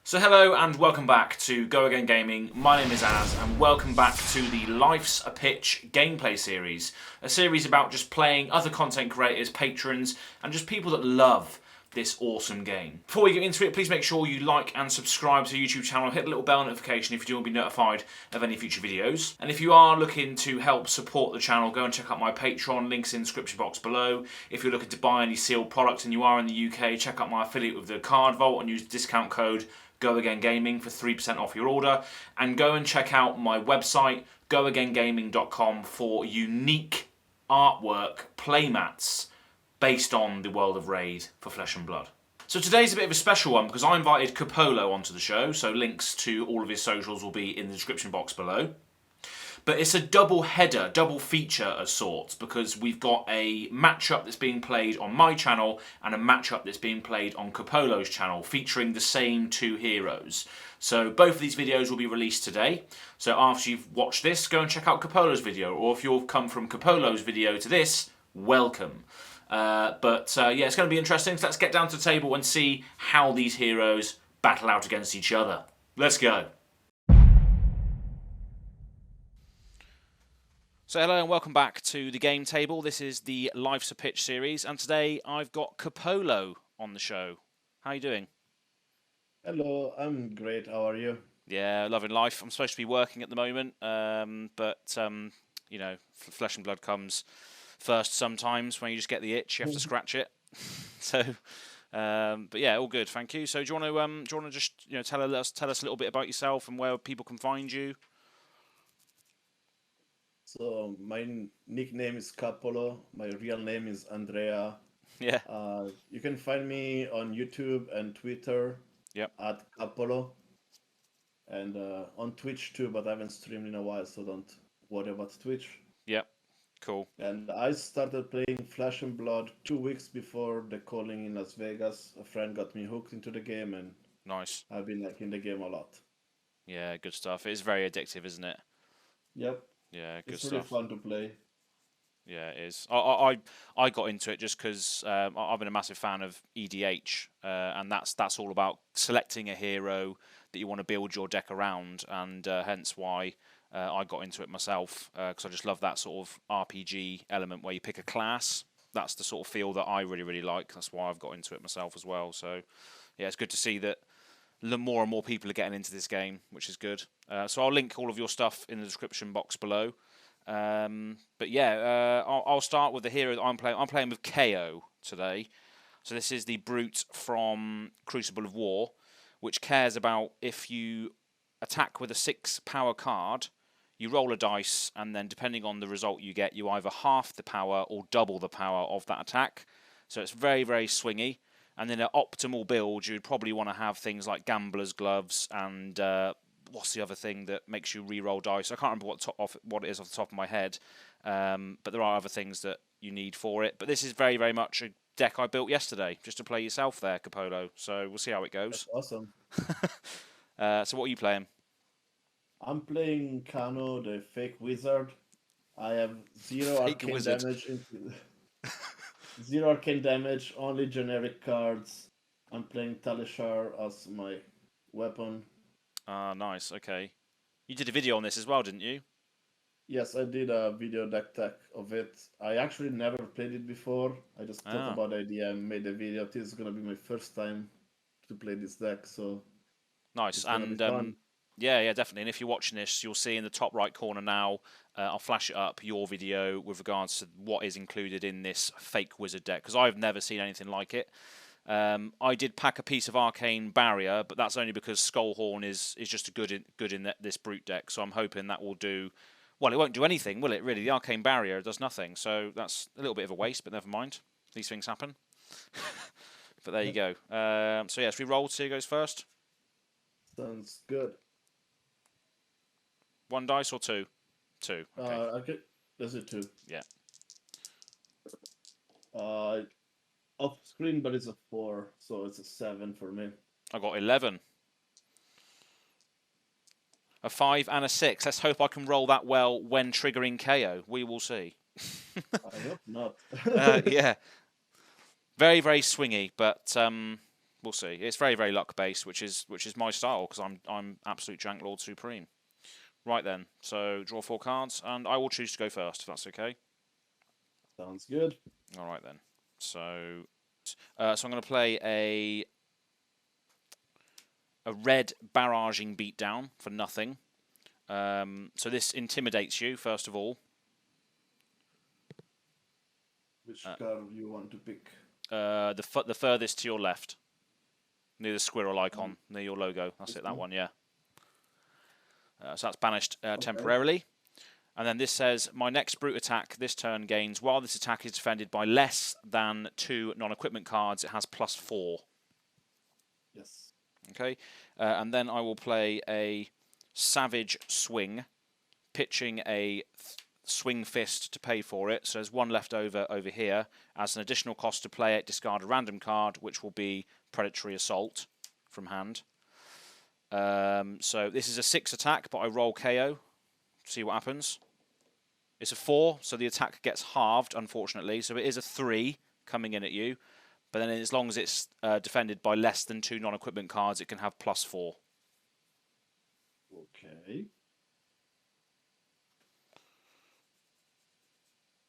So hello and welcome back to Go Again Gaming. My name is Az and welcome back to the Life's a Pitch gameplay series. A series about just playing other content creators, patrons and just people that love this awesome game. Before we get into it, please make sure you like and subscribe to the YouTube channel. Hit the little bell notification if you do want to be notified of any future videos. And if you are looking to help support the channel, go and check out my Patreon, links in the description box below. If you're looking to buy any sealed products and you are in the UK, check out my affiliate with the Card Vault and use the discount code Go Again Gaming for 3% off your order. And go and check out my website, goagaingaming.com, for unique artwork playmats based on the world of Raid for Flesh and Blood. So today's a bit of a special one because I invited Kappolo onto the show, so links to all of his socials will be in the description box below. But it's a double header, double feature of sorts, because we've got a matchup that's being played on my channel and a matchup that's being played on Kappolo's channel, featuring the same two heroes. So both of these videos will be released today. So after you've watched this, go and check out Kappolo's video, or if you've come from Kappolo's video to this, welcome. Yeah, it's going to be interesting. So let's get down to the table and see how these heroes battle out against each other. Let's go. So hello and welcome back to the game table. This is the Life's a Pitch series, and today I've got Kappolo on the show. How are you doing? Hello, I'm great. How are you? Yeah, loving life. I'm supposed to be working at the moment, you know, Flesh and Blood comes first sometimes when you just get the itch, you have to scratch it. But yeah, all good, thank you. So do you want to just tell us a little bit about yourself and where people can find you? So my nickname is Kappolo. My real name is Andrea. Yeah. You can find me on YouTube and Twitter Yep. at Kappolo, and on Twitch too, but I haven't streamed in a while, so don't worry about Twitch. Yep. Cool. And I started playing Flesh and Blood 2 weeks before the calling in Las Vegas. A friend got me hooked into the game, and Nice. I've been in the game a lot. Yeah, good stuff. It's very addictive, isn't it? Yep. Yeah, good It's really stuff. fun to play. Yeah, it is. I got into it just because I've been a massive fan of EDH, and that's all about selecting a hero that you want to build your deck around, and hence why I got into it myself, because I just love that sort of RPG element where you pick a class. That's the sort of feel that I really like. That's why I've got into it myself as well. So yeah, it's good to see that more and more people are getting into this game, which is good. So I'll link all of your stuff in the description box below. I'll start with the hero that I'm playing. I'm playing with KAYO today. So this is the brute from Crucible of War, which cares about if you attack with a 6 power card, you roll a dice, and then depending on the result you get, you either half the power or double the power of that attack. So it's very swingy. And in an optimal build, you'd probably want to have things like Gambler's Gloves and what's the other thing that makes you re-roll dice? I can't remember what it is off the top of my head, but there are other things that you need for it. But this is very much a deck I built yesterday, just to play yourself there, Kappolo. So we'll see how it goes. That's awesome. So what are you playing? I'm playing KANO, the fake wizard. I have zero arcane damage. Zero arcane damage, only generic cards. I'm playing Talishar as my weapon. Ah, nice. Okay. You did a video on this as well, didn't you? Yes, I did a video deck tech of it. I actually never played it before. I just thought about the idea and made a video. This is gonna be my first time to play this deck, so nice. And yeah, definitely. And if you're watching this, you'll see in the top right corner now, I'll flash it up, your video with regards to what is included in this fake wizard deck, because I've never seen anything like it. I did pack a piece of Arcane Barrier, but that's only because Skullhorn is just good in this brute deck, so I'm hoping that will do... Well, it won't do anything, will it, really? The Arcane Barrier does nothing, so that's a little bit of a waste, but never mind. These things happen. But there you go. So yes, we roll. See who goes first. Sounds good. 1 dice or 2? 2. Okay. Okay. Let's do 2. Yeah. Off screen, but it's a 4, so it's a 7 for me. I got 11. A 5 and a 6. Let's hope I can roll that well when triggering KO. We will see. I hope not. Yeah. Very swingy, but We'll see. It's very, very luck based, which is my style because I'm absolute Jank Lord Supreme. Right then, so draw 4 cards, and I will choose to go first if that's okay. Sounds good. All right then. So I'm going to play a red barraging beatdown for nothing. So this intimidates you first of all. Which card you want to pick? The furthest to your left, near the squirrel icon, near your logo. That's it. That one, yeah. So that's banished temporarily. And then this says, my next brute attack this turn gains, while this attack is defended by less than 2 non-equipment cards, it has +4. Yes. Okay. And then I will play a Savage Swing, pitching a Swing Fist to pay for it. So there's 1 left over here. As an additional cost to play it, discard a random card, which will be Predatory Assault from hand. So this is a 6 attack, but I roll KO. See what happens. It's a 4, so the attack gets halved, unfortunately. So it is a 3 coming in at you. But then as long as it's defended by less than 2 non-equipment cards, it can have +4. Okay.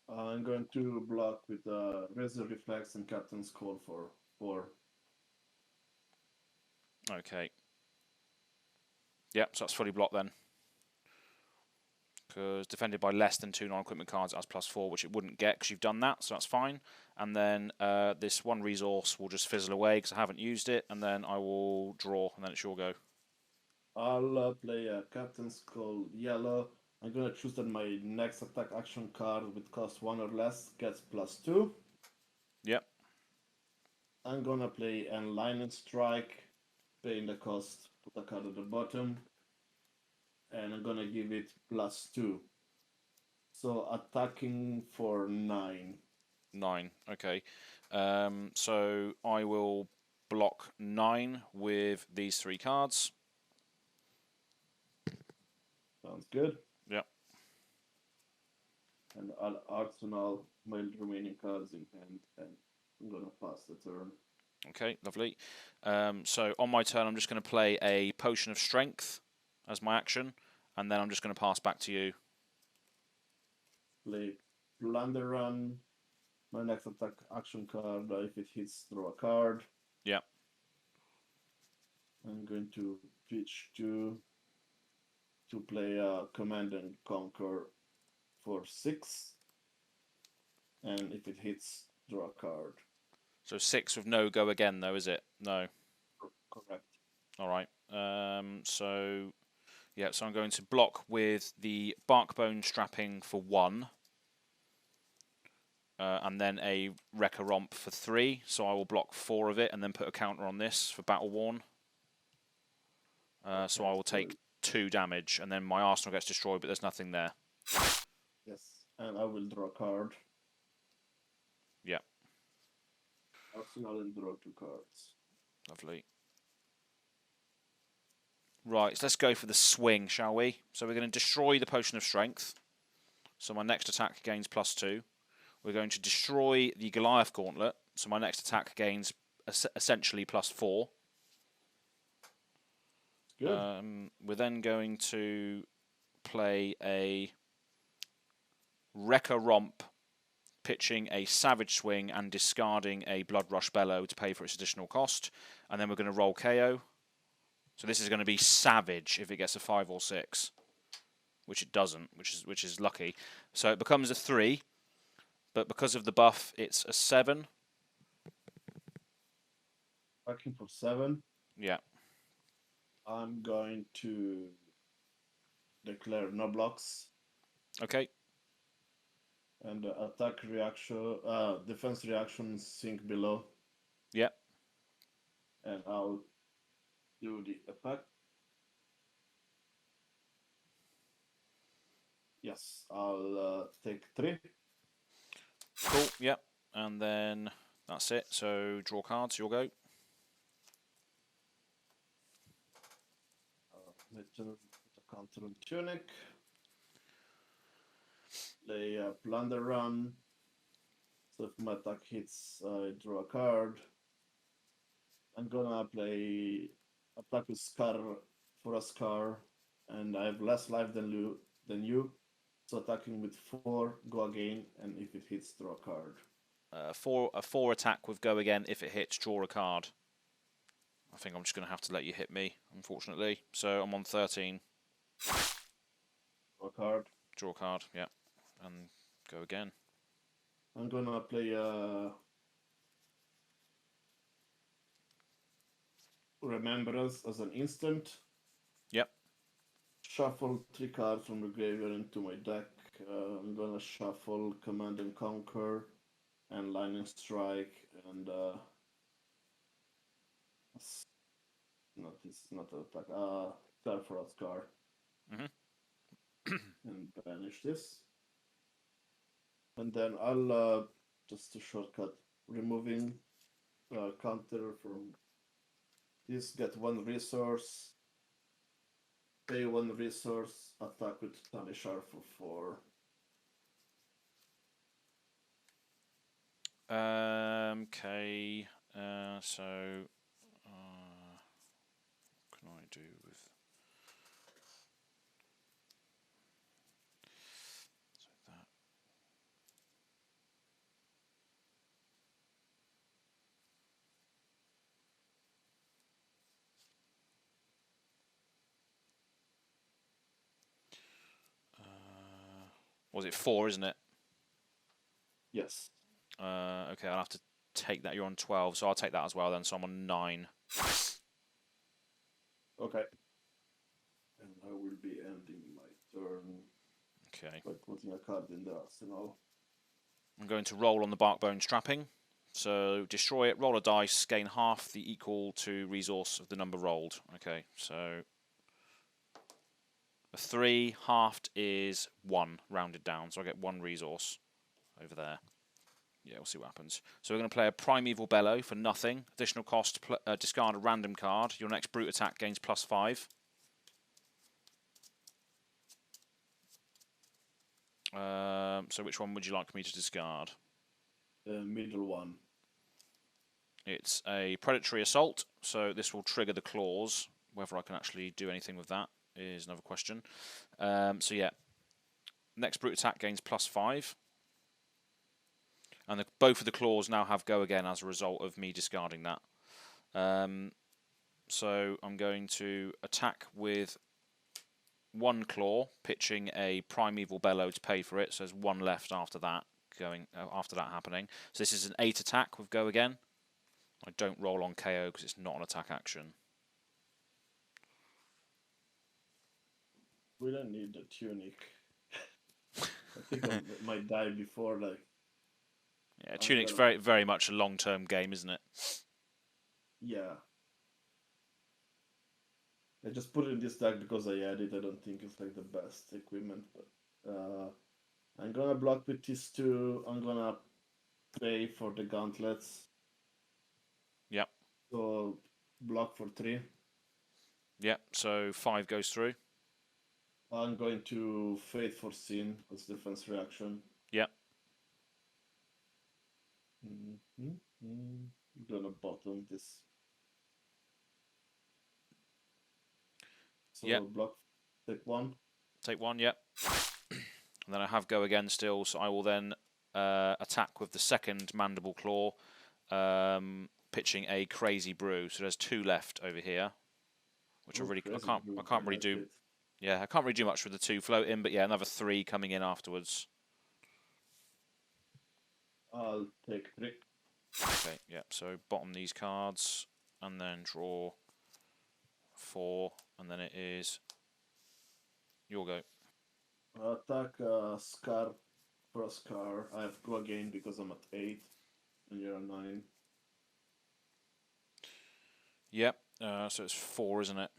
I'm going to block with Razor Reflex and Captain's Call for 4. Okay. Yep, so that's fully blocked then. Because defended by less than 2 non-equipment cards, it has +4, which it wouldn't get because you've done that, so that's fine. And then this 1 resource will just fizzle away because I haven't used it, and then I will draw, and then it's your go. I'll play a Captain's Call yellow. I'm going to choose that my next attack action card with cost 1 or less gets +2. Yep. I'm going to play Enlightened Strike, paying the cost, put a card at the bottom. And I'm going to give it +2. So attacking for 9. 9, okay. So I will block 9 with these 3 cards. Sounds good. Yep. And I'll arsenal my remaining cards in hand, and I'm going to pass the turn. Okay, lovely. So on my turn, I'm just going to play a Potion of Strength as my action, and then I'm just going to pass back to you. Play Plunder Run. My next attack action card, if it hits, draw a card. Yeah. I'm going to pitch to play Command and Conquer for 6. And if it hits, draw a card. So 6 with no go again, though, is it? No. Correct. All right. So I'm going to block with the Barkbone Strapping for 1. And then a Wrecker Romp for 3. So I will block 4 of it and then put a counter on this for Battle Worn. So I will take 2 damage, and then my arsenal gets destroyed, but there's nothing there. Yes, and I will draw a card. Yeah. Arsenal and draw 2 cards. Lovely. Right, so let's go for the swing, shall we? So we're going to destroy the Potion of Strength. So my next attack gains +2. We're going to destroy the Goliath Gauntlet. So my next attack gains essentially +4. Good. We're then going to play a Wrecker Romp, pitching a Savage Swing and discarding a Blood Rush Bellow to pay for its additional cost. And then we're going to roll KO. So this is going to be Savage if it gets a 5 or 6, which it doesn't, which is lucky. So it becomes a 3, but because of the buff, it's a 7. Backing for 7. Yeah. I'm going to declare no blocks. Okay. And attack reaction, defense reaction sink below. Yeah. And I'll do the effect. Yes, I'll take 3. Cool. Yep. And then that's it. So draw cards. You'll go. Put a counter on Tunic. Play a Plunder Run. So if my attack hits, I draw a card. I'm gonna play attack with Scar for a Scar, and I have less life than you. So attacking with 4, go again, and if it hits, draw a card. A 4 attack with Go Again. If it hits, draw a card. I think I'm just going to have to let you hit me, unfortunately. So I'm on 13. Draw a card. Draw a card, yeah. And go again. I'm gonna play Remembrance as an instant. Yep. Shuffle 3 cards from the graveyard into my deck. I'm gonna shuffle Command and Conquer and Lightning Strike and it's not an attack. Scar for a Scar. And banish this. And then I'll just a shortcut removing counter from this, get 1 resource, pay 1 resource, attack with Tanishar for 4. Okay. So what can I do with that? Was it 4, isn't it? Yes. Okay, I'll have to take that. You're on 12, so I'll take that as well then. So I'm on 9. Okay. And I will be ending my turn Okay. by putting a card in the arsenal. I'm going to roll on the Barkbone Strapping. So destroy it, roll a dice, gain half the equal to resource of the number rolled. Okay, so a 3 halved is 1, rounded down. So I get 1 resource over there. Yeah, we'll see what happens. So we're going to play a Primeval Bellow for nothing. Additional cost, discard a random card. Your next brute attack gains +5. So which one would you like me to discard? The middle one. It's a Predatory Assault, so this will trigger the claws. Whether I can actually do anything with that is another question. So yeah, next brute attack gains +5. And both of the claws now have Go Again as a result of me discarding that. So I'm going to attack with 1 claw, pitching a Primeval Bellow to pay for it. So there's 1 left after that happening. So this is an 8 attack with Go Again. I don't roll on KO because it's not an attack action. We don't need the tunic. I think I might die before, like. Yeah, tunic's very, very much a long-term game, isn't it? Yeah. I just put it in this deck because I had it. I don't think it's like the best equipment, but I'm gonna block with these 2. I'm gonna pay for the gauntlets. Yep. So block for 3. Yep. So 5 goes through. I'm going to Fate for Sin as defense reaction. Yep. I'm gonna bottom this. So yep. block, take 1. Take 1, yep. And then I have Go Again still, so I will then attack with the second Mandible Claw, pitching a Crazy Brew. So there's 2 left over here, which I can't really do. Yeah, I can't really do much with the 2 floating, but yeah, another 3 coming in afterwards. I'll take 3. Okay, yeah. So bottom these cards, and then draw 4, and then it is your go. Attack Scar for a Scar. I have Go Again because I'm at 8, and you're at 9. Yep. So it's 4, isn't it?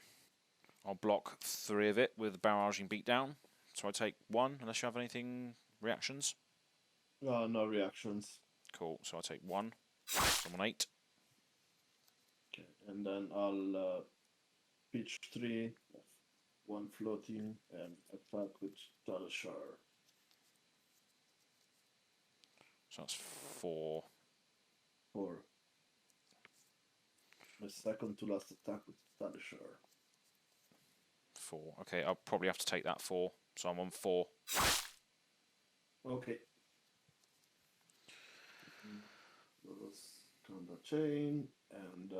I'll block 3 of it with Barraging Beatdown. So I take 1, unless you have anything reactions. No reactions. Cool. So I take 1. So I'm on 8. Okay, and then I'll pitch 3, 1 floating, and attack with Talishar. So that's 4. 4. My second to last attack with Punisher. 4. Okay, I'll probably have to take that 4. So I'm on 4. Okay. On the chain and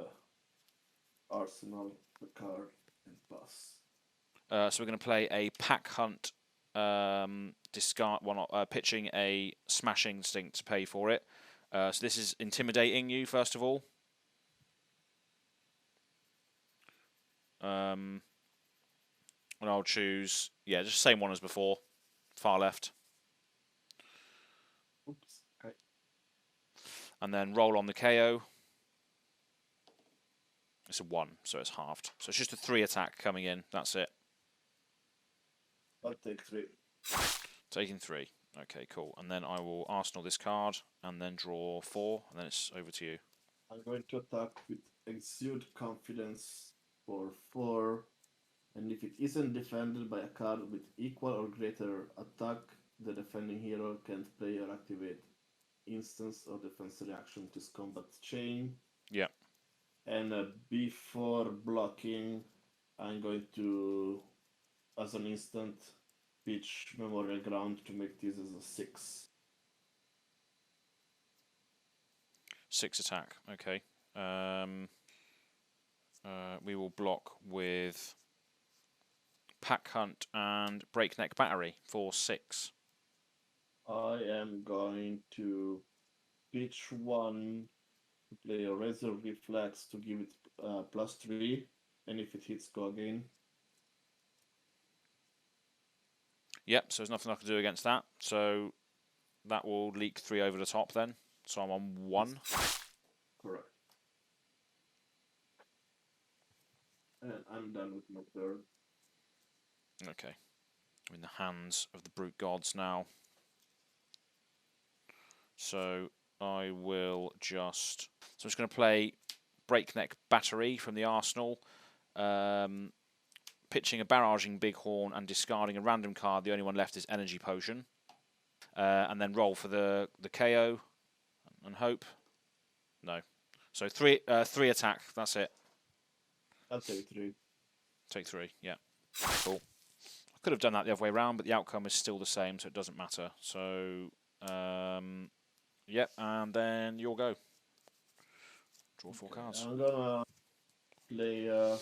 arsenal, the card, and pass. So we're going to play a pack hunt, discard one, pitching a smashing instinct to pay for it. So this is intimidating you first of all. And I'll choose, yeah, just the same one as before, far left. Oops. Okay. And then roll on the KO. It's a 1, so it's halved. So it's just a 3 attack coming in. That's it. I'll take 3. Taking 3. Okay, cool. And then I will arsenal this card and then draw 4, and then it's over to you. I'm going to attack with Exude Confidence for 4. And if it isn't defended by a card with equal or greater attack, the defending hero can't play or activate instance or defense reaction to combat chain. Yeah. And before blocking, I'm going to, as an instant, pitch Memorial Ground to make this as a 6. 6 attack. Okay. We will block with Pack Hunt and Breakneck Battery for 6. I am going to pitch 1 to play a Razor Reflex to give it +3, and if it hits, go again. Yep, so there's nothing I can do against that. So that will leak 3 over the top then. So I'm on 1. Correct. And I'm done with my turn. Okay. I'm in the hands of the brute gods now. So I will just... So I'm just going to play Breakneck Battery from the arsenal. Pitching a Barraging Bighorn and discarding a random card. The only one left is Energy Potion. And then roll for the KO and hope. No. So 3 attack. That's it. I'll take 3. Take 3. Yeah. Cool. I could have done that the other way around, but the outcome is still the same, so it doesn't matter. So, yep, and then you'll go. Draw 4 cards. I'm gonna play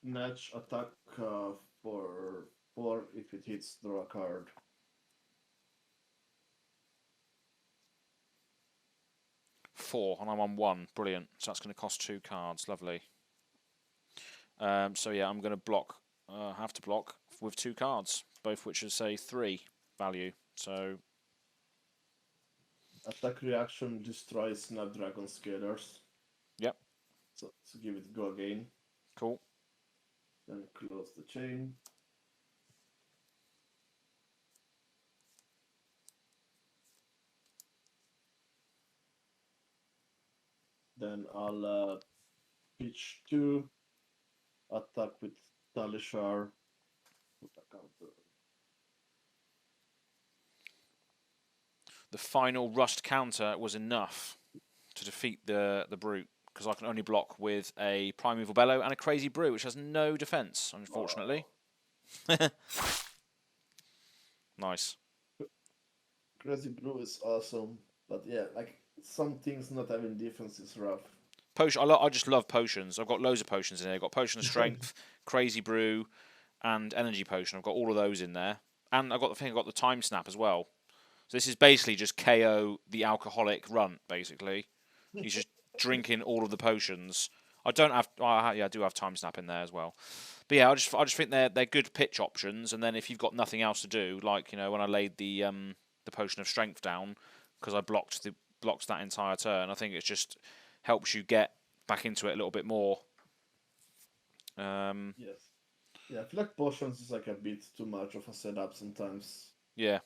match attack for 4. If it hits, draw a card. Four, and I'm on 1. Brilliant. So that's going to cost 2 cards. Lovely. So yeah, I'm going to block. Have to block with 2 cards, both which is say 3 value. So Attack reaction destroys Snapdragon Scalers. Yep. So give it go again. Cool. Then close the chain. Then I'll pitch 2. Attack with Talishar. Put a counter. The final rust counter was enough to defeat the brute, because I can only block with a Primeval Bellow and a Crazy Brew, which has no defense, unfortunately. Oh. Nice. Crazy Brew is awesome, but yeah, like some things not having defense is rough. Potion. I just love potions. I've got loads of potions in there. I've got Potion of Strength, Crazy Brew, and Energy Potion. I've got all of those in there, and I've got the Time Snap as well. So this is basically just KO the alcoholic runt. Basically, he's just drinking all of the potions. I don't have. Yeah, I do have Time Snap in there as well. But yeah, I just think they're good pitch options. And then if you've got nothing else to do, like when I laid the Potion of Strength down because I blocked that entire turn, I think it just helps you get back into it a little bit more. Yes. Yeah, I feel like potions is like a bit too much of a setup sometimes. Yeah.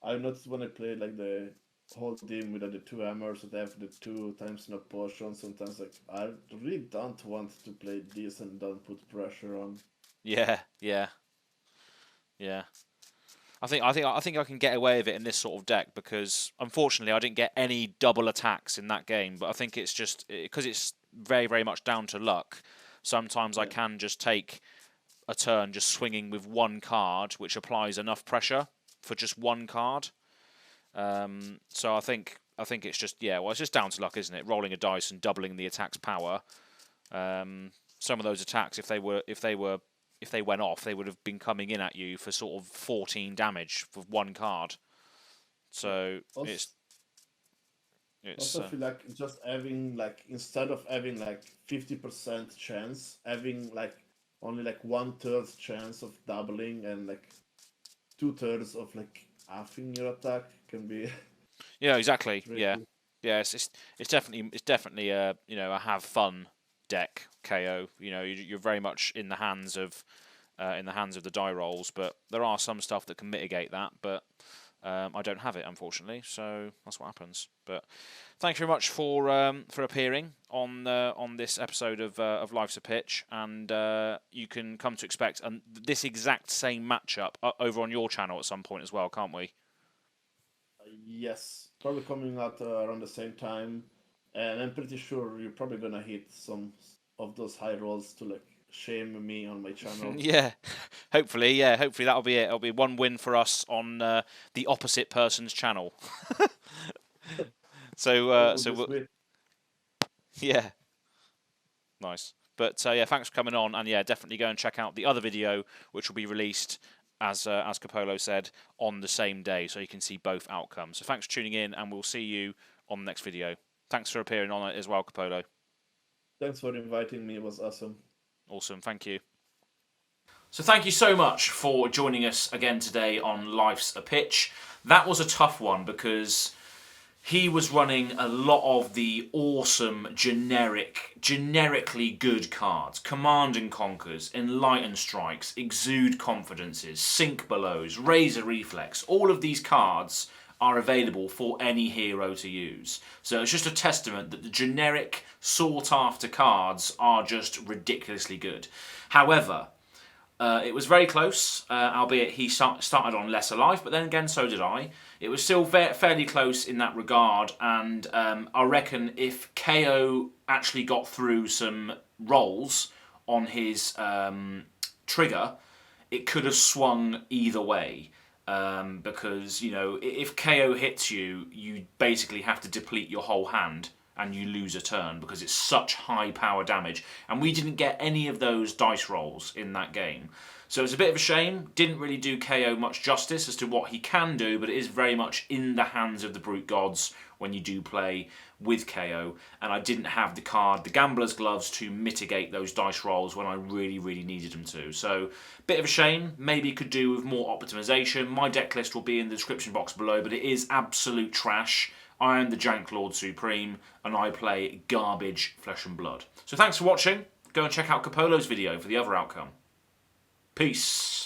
I noticed when I play like the whole team with the 2 hammers that have the 2 times enough potions, sometimes like I really don't want to play this and don't put pressure on. Yeah. I think I can get away with it in this sort of deck because unfortunately I didn't get any double attacks in that game. But I think it's just because it's very much down to luck. Sometimes I can just take a turn just swinging with one card, which applies enough pressure for just one card. So I think it's just it's just down to luck, isn't it? Rolling a dice and doubling the attack's power. Some of those attacks, if they went off, they would have been coming in at you for sort of 14 damage with one card. So also, it's also feel like just having like instead of having like 50% chance, having like only like 1/3 chance of doubling and like 2/3 of like halving your attack can be. yeah, exactly. Really Yeah, cool. yeah. It's definitely a a have fun deck KO. You're very much in the hands of the die rolls, but there are some stuff that can mitigate that. But I don't have it, unfortunately, so that's what happens. But thanks very much for appearing on this episode of Life's a Pitch, and you can come to expect this exact same matchup over on your channel at some point as well, can't we? Yes, probably coming out around the same time, and I'm pretty sure you're probably gonna hit some of those high rolls to like shame me on my channel. Yeah, hopefully that'll be it. It'll be one win for us on the opposite person's channel. Oh, yeah, nice. But thanks for coming on, and definitely go and check out the other video, which will be released as Kappolo said on the same day, so you can see both outcomes. So thanks for tuning in, and we'll see you on the next video. Thanks for appearing on it as well, Kappolo. Thanks for inviting me. It was awesome. Awesome, thank you. So thank you so much for joining us again today on Life's a Pitch. That was a tough one because he was running a lot of the awesome, generically good cards. Command and Conquers, Enlighten Strikes, Exude Confidences, Sink Belows, Razor Reflex. All of these cards are available for any hero to use. So it's just a testament that the generic, sought-after cards are just ridiculously good. However, it was very close, albeit he started on lesser life, but then again, so did I. It was still fairly close in that regard, and I reckon if KAYO actually got through some rolls on his trigger, it could have swung either way. Because, if KAYO hits you, you basically have to deplete your whole hand and you lose a turn because it's such high power damage. And we didn't get any of those dice rolls in that game. So it's a bit of a shame. Didn't really do KAYO much justice as to what he can do, but it is very much in the hands of the brute gods when you do play with KAYO. And I didn't have the card, the Gambler's Gloves, to mitigate those dice rolls when I really needed them to. So, bit of a shame. Maybe could do with more optimization. My deck list will be in the description box below, but it is absolute trash. I am the Jank Lord Supreme, and I play garbage Flesh and Blood. So thanks for watching. Go and check out Kappolo's video for the other outcome. Peace.